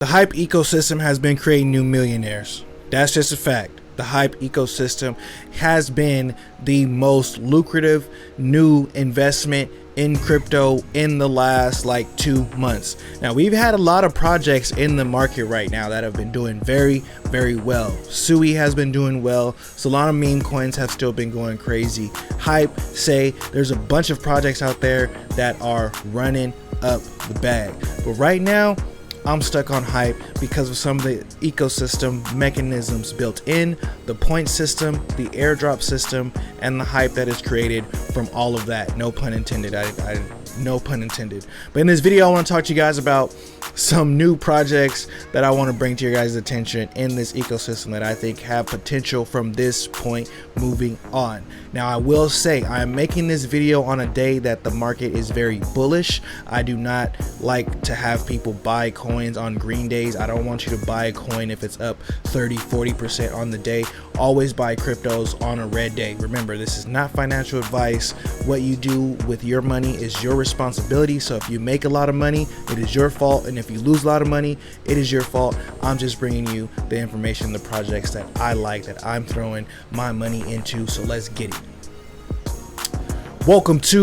The Hype ecosystem has been creating new millionaires. That's just a fact. The Hype ecosystem has been the most lucrative new investment in crypto in the last 2 months. Now, we've had a lot of projects in the market right now that have been doing very well. Sui has been doing well. Solana meme coins have still been going crazy. Hype, say, there's a bunch of projects out there that are running up the bag. But right now, I'm stuck on Hype because of some of the ecosystem mechanisms built in, the point system, the airdrop system, and the hype that is created from all of that. No pun intended. No pun intended. But in this video, I want to talk to you guys about some new projects that I want to bring to your guys' attention in this ecosystem that I think have potential from this point moving on. Now, I will say I am making this video on a day that the market is very bullish. I do not like to have people buy coins on green days. I don't want you to buy a coin if it's up 30-40% on the day. Always buy cryptos on a red day. Remember, this is not financial advice. What you do with your money is your responsibility. So if you make a lot of money, it is your fault, and if you lose a lot of money, it is your fault. I'm just bringing you the information, the projects that I like, that I'm throwing my money into. So let's get it. Welcome to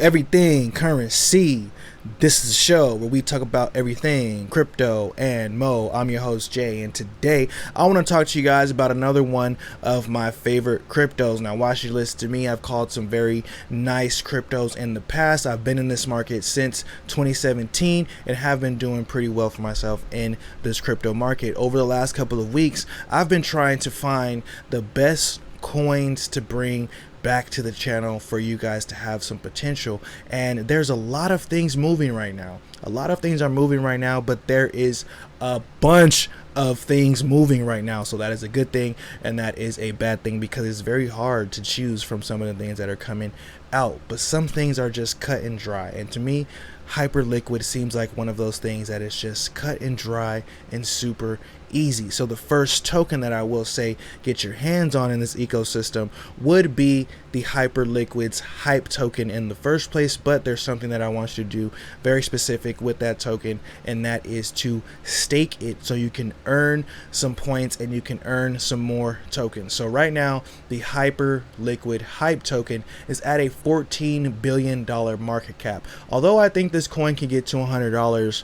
Everything Currency. This is a show where we talk about everything crypto and mo. I'm your host Jay, and today I want to talk to you guys about another one of my favorite cryptos. Now, watch you listen to me. I've called some very nice cryptos in the past. I've been in this market since 2017 and have been doing pretty well for myself in this crypto market. Over the last couple of weeks, I've been trying to find the best coins to bring back to the channel for you guys to have some potential. And there's a lot of things moving right now. A lot of things are moving right now, but there is a bunch of things moving right now. So that is a good thing, and that is a bad thing because it's very hard to choose from some of the things that are coming out. But some things are just cut and dry, and to me, Hyperliquid seems like one of those things that is just cut and dry and super easy. So the first token that I will say get your hands on in this ecosystem would be the Hyperliquid's hype token in the first place, but there's something that I want you to do very specific with that token, and that is to stake it so you can earn some points and you can earn some more tokens. So right now, the Hyperliquid hype token is at a $14 billion market cap. Although I think this coin can get to $100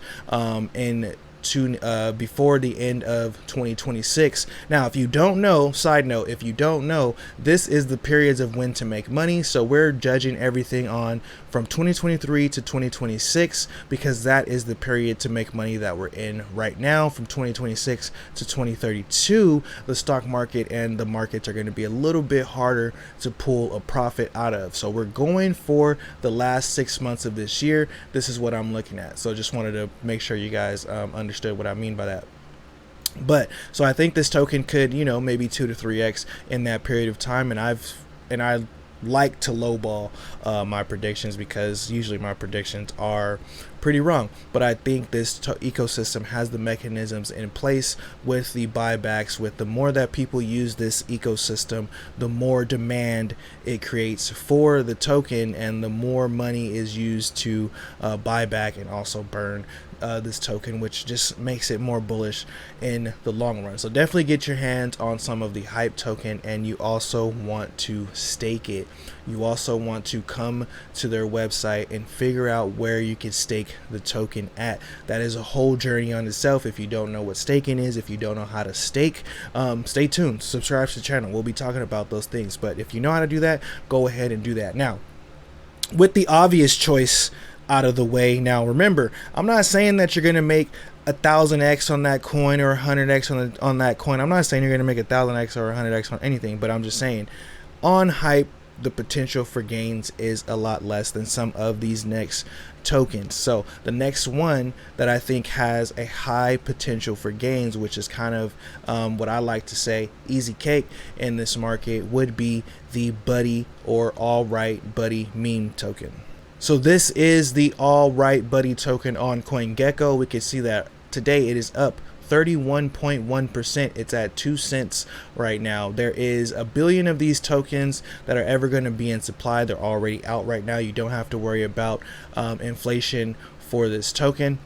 before the end of 2026. Now, if you don't know, side note, if you don't know, this is the periods of when to make money. So we're judging everything on from 2023 to 2026 because that is the period to make money that we're in right now. From 2026 to 2032, the stock market and the markets are going to be a little bit harder to pull a profit out of. So we're going for the last 6 months of this year. This is what I'm looking at. So just wanted to make sure you guys understood what I mean by that. But so I think this token could, maybe 2 to 3x in that period of time, and I like to lowball my predictions because usually my predictions are pretty wrong. But I think this ecosystem has the mechanisms in place with the buybacks. With the more that people use this ecosystem, the more demand it creates for the token, and the more money is used to buy back and also burn this token, which just makes it more bullish in the long run. So definitely get your hands on some of the hype token, and you also want to stake it. You also want to come to their website and figure out where you can stake the token at. That is a whole journey on itself. If you don't know what staking is, if you don't know how to stake, stay tuned, subscribe to the channel. We'll be talking about those things. But if you know how to do that, go ahead and do that. Now, with the obvious choice out of the way, now remember, I'm not saying that you're going to make 1,000x on that coin or 100x on that coin. I'm not saying you're going to make 1,000x or 100x on anything, but I'm just saying on hype, the potential for gains is a lot less than some of these next tokens. So the next one that I think has a high potential for gains, which is kind of what I like to say easy cake in this market, would be the Buddy or All Right Buddy meme token. So this is the All Right Buddy token on CoinGecko. We can see that today it is up 31.1%. It's at 2 cents right now. There is a billion of these tokens that are ever going to be in supply. They're already out right now. You don't have to worry about inflation for this token.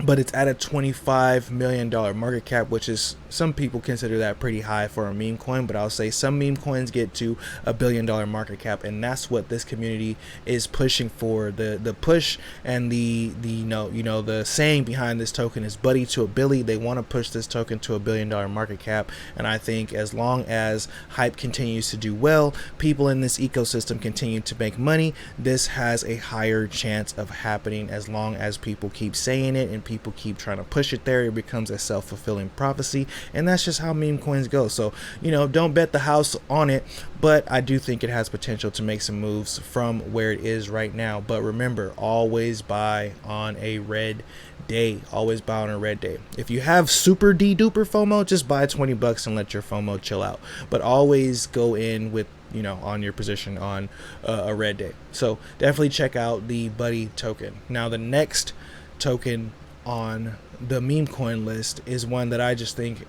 But it's at a $25 million market cap, which is, some people consider that pretty high for a meme coin, but I'll say some meme coins get to $1 billion market cap, and that's what this community is pushing for. The push and the the saying behind this token is buddy to a billy. They want to push this token to $1 billion market cap, and I think as long as hype continues to do well, people in this ecosystem continue to make money, this has a higher chance of happening. As long as people keep saying it and people keep trying to push it there, it becomes a self-fulfilling prophecy, and that's just how meme coins go. So don't bet the house on it, but I do think it has potential to make some moves from where it is right now. But remember, always buy on a red day. Always buy on a red day. If you have super duper FOMO, just buy $20 and let your FOMO chill out, but always go in with on your position on a red day. So definitely check out the buddy token. Now the next token on the meme coin list is one that I just think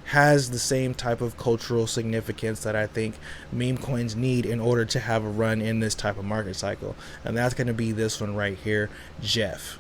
has the same type of cultural significance that I think meme coins need in order to have a run in this type of market cycle, and that's going to be this one right here, Jeff.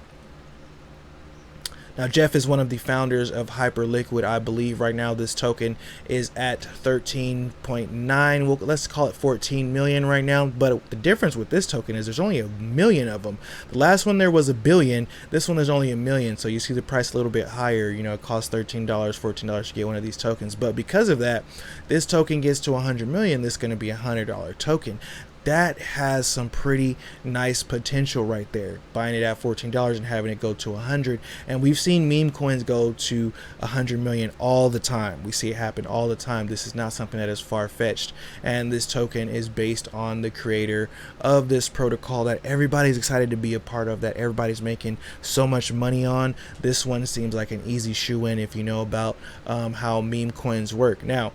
Now, Jeff is one of the founders of Hyperliquid. I believe right now this token is at 13.9. Well, let's call it 14 million right now. But the difference with this token is there's only 1 million of them. The last one there was 1 billion. This one is only 1 million. So you see the price a little bit higher. It costs $13, $14 to get one of these tokens. But because of that, this token gets to 100 million. This is going to be a $100 token. That has some pretty nice potential right there, buying it at $14 and having it go to 100. And we've seen meme coins go to 100 million all the time. We see it happen all the time. This is not something that is far-fetched, and this token is based on the creator of this protocol that everybody's excited to be a part of, that everybody's making so much money on. This one seems like an easy shoe-in if you know about how meme coins work. Now,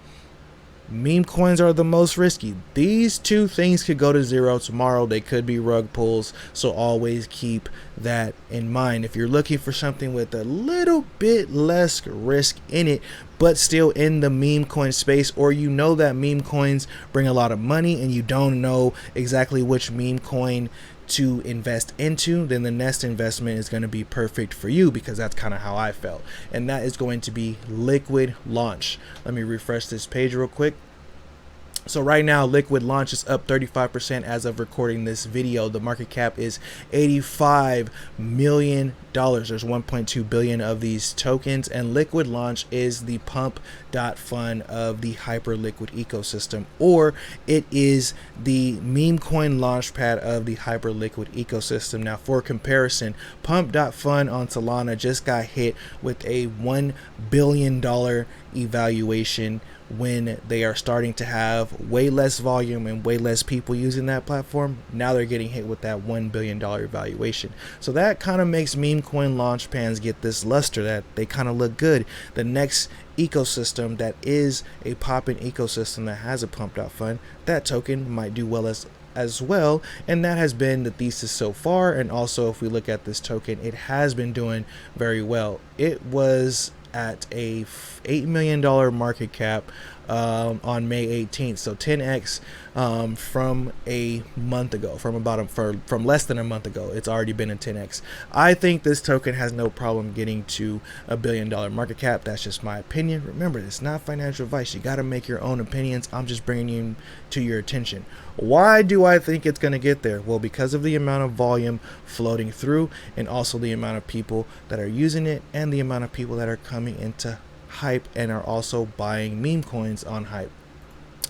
meme coins are the most risky. These two things could go to zero tomorrow. They could be rug pulls, so always keep that in mind. If you're looking for something with a little bit less risk in it, but still in the meme coin space, or that meme coins bring a lot of money and you don't know exactly which meme coin to invest into, then the next investment is going to be perfect for you, because that's kind of how I felt, and that is going to be Liquid Launch. Let me refresh this page real quick. So right now, Liquid Launch is up 35% as of recording this video. The market cap is $85 million. There's 1.2 billion of these tokens, and Liquid Launch is the pump.fun of the Hyperliquid ecosystem, or it is the meme coin launchpad of the Hyperliquid ecosystem. Now, for comparison, pump.fun on Solana just got hit with a $1 billion evaluation when they are starting to have way less volume and way less people using that platform. Now they're getting hit with that $1 billion valuation. So that kind of makes meme coin launch pads get this luster, that they kind of look good. The next ecosystem that is a poppin' ecosystem that has a pump.fun, that token might do well as well, and that has been the thesis so far. And also, if we look at this token, it has been doing very well. It was at a $8 million market cap on May 18th, so 10x from a month ago, from less than a month ago. It's already been a 10x. I think this token has no problem getting to $1 billion market cap. That's just my opinion. Remember, it's not financial advice. You got to make your own opinions. I'm just bringing you to your attention. Why do I think it's going to get there? Well, because of the amount of volume floating through, and also the amount of people that are using it, and the amount of people that are coming into Hype and are also buying meme coins on Hype.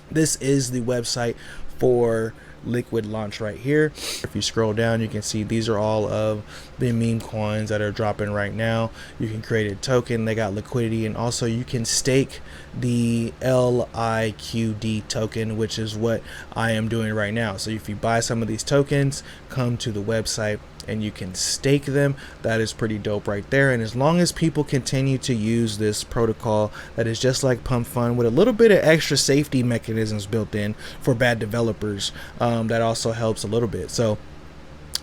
This is the website for Liquid Launch right here. If you scroll down, you can see these are all of the meme coins that are dropping right now. You can create a token. They got liquidity, and also you can stake the LIQD token, which is what I am doing right now. So if you buy some of these tokens, come to the website and you can stake them. That is pretty dope right there. And as long as people continue to use this protocol that is just like Pump Fund with a little bit of extra safety mechanisms built in for bad developers, that also helps a little bit. So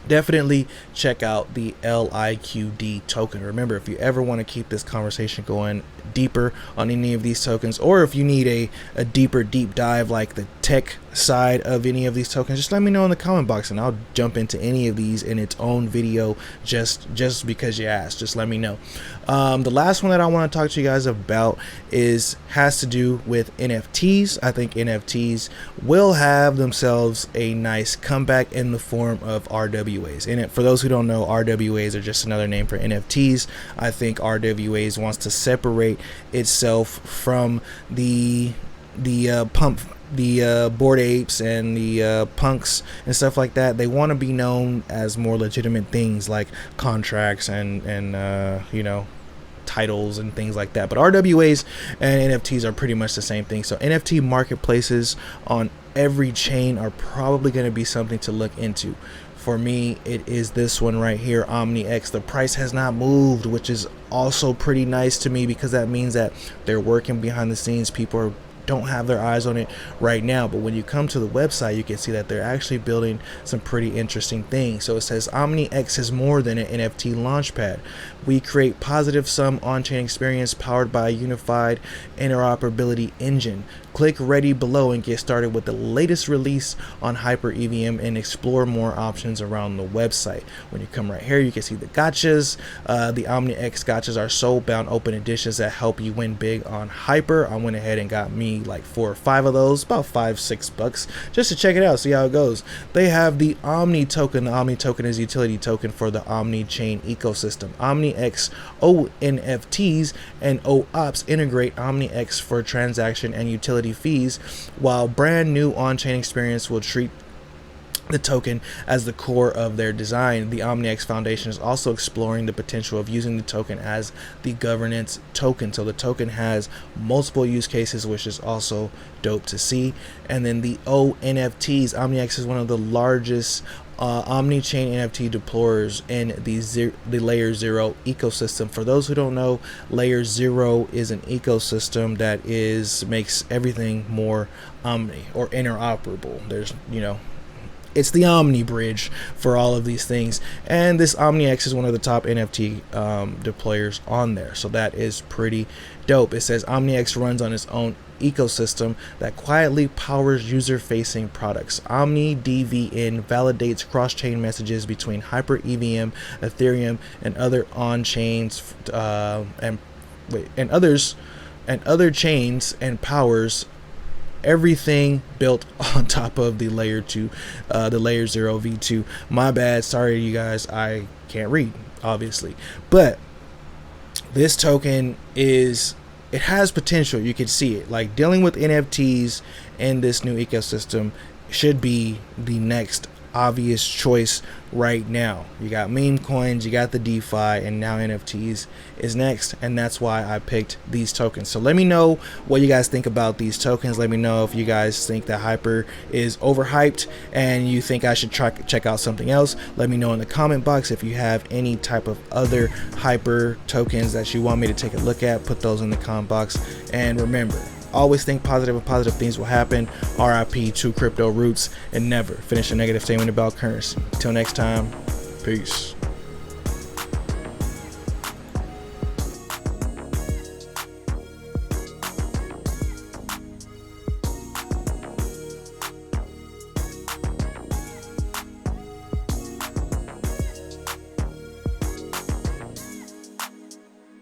definitely check out the LIQD token. Remember, if you ever want to keep this conversation going deeper on any of these tokens, or if you need a deep dive like the tech side of any of these tokens, just let me know in the comment box and I'll jump into any of these in its own video just because you asked. Just let me know. The last one that I want to talk to you guys about has to do with NFTs. I think NFTs will have themselves a nice comeback in the form of RWAs. And for those who don't know, RWAs are just another name for NFTs. I think RWAs wants to separate itself from the Bored Apes and the punks and stuff like that. They want to be known as more legitimate things like contracts and you know, titles and things like that. But RWAs and NFTs are pretty much the same thing. So NFT marketplaces on every chain are probably going to be something to look into. For me, it is this one right here, OmniX. The price has not moved, which is also pretty nice to me, because that means that they're working behind the scenes. People don't have their eyes on it right now, but when you come to the website, you can see that they're actually building some pretty interesting things. So it says OmniX is more than an NFT launchpad. We create positive sum on-chain experience powered by a unified interoperability engine. Click ready below and get started with the latest release on Hyper EVM and explore more options around the website. When you come right here, you can see the gotchas. The OmniX gotchas are soul-bound open editions that help you win big on Hyper. I went ahead and got me like 4 or 5 of those, about $5-6, just to check it out, see how it goes. They have the Omni token. The Omni token is a utility token for the Omni chain ecosystem. OmniX ONFTs and OAups integrate OmniX for transaction and utility fees, while brand new on-chain experience will treat the token as the core of their design. The OmniX Foundation is also exploring the potential of using the token as the governance token. So the token has multiple use cases, which is also dope to see. And then the ONFTs, OmniX is one of the largest omni-chain NFT deployers in the Layer 0 ecosystem. For those who don't know, Layer 0 is an ecosystem that makes everything more omni or interoperable. There's, you know, it's the Omni bridge for all of these things, and this OmniX is one of the top NFT deployers on there, so that is pretty dope. It says OmniX runs on its own ecosystem that quietly powers user-facing products. Omni DVN validates cross-chain messages between Hyper EVM, Ethereum, and other on-chains and other chains, and powers everything built on top of the Layer 2, the Layer 0 V2. My bad, sorry you guys, I can't read, obviously. But this token it has potential. You can see it. Like, dealing with NFTs in this new ecosystem should be the next obvious choice right now. You got meme coins, you got the DeFi, and now NFTs is next, and that's why I picked these tokens. So let me know what you guys think about these tokens. Let me know if you guys think that Hyper is overhyped and you think I should check out something else. Let me know in the comment box. If you have any type of other Hyper tokens that you want me to take a look at, put those in the comment box. And remember, always think positive, and positive things will happen. RIP to crypto roots, and never finish a negative statement about currency. Till next time, peace.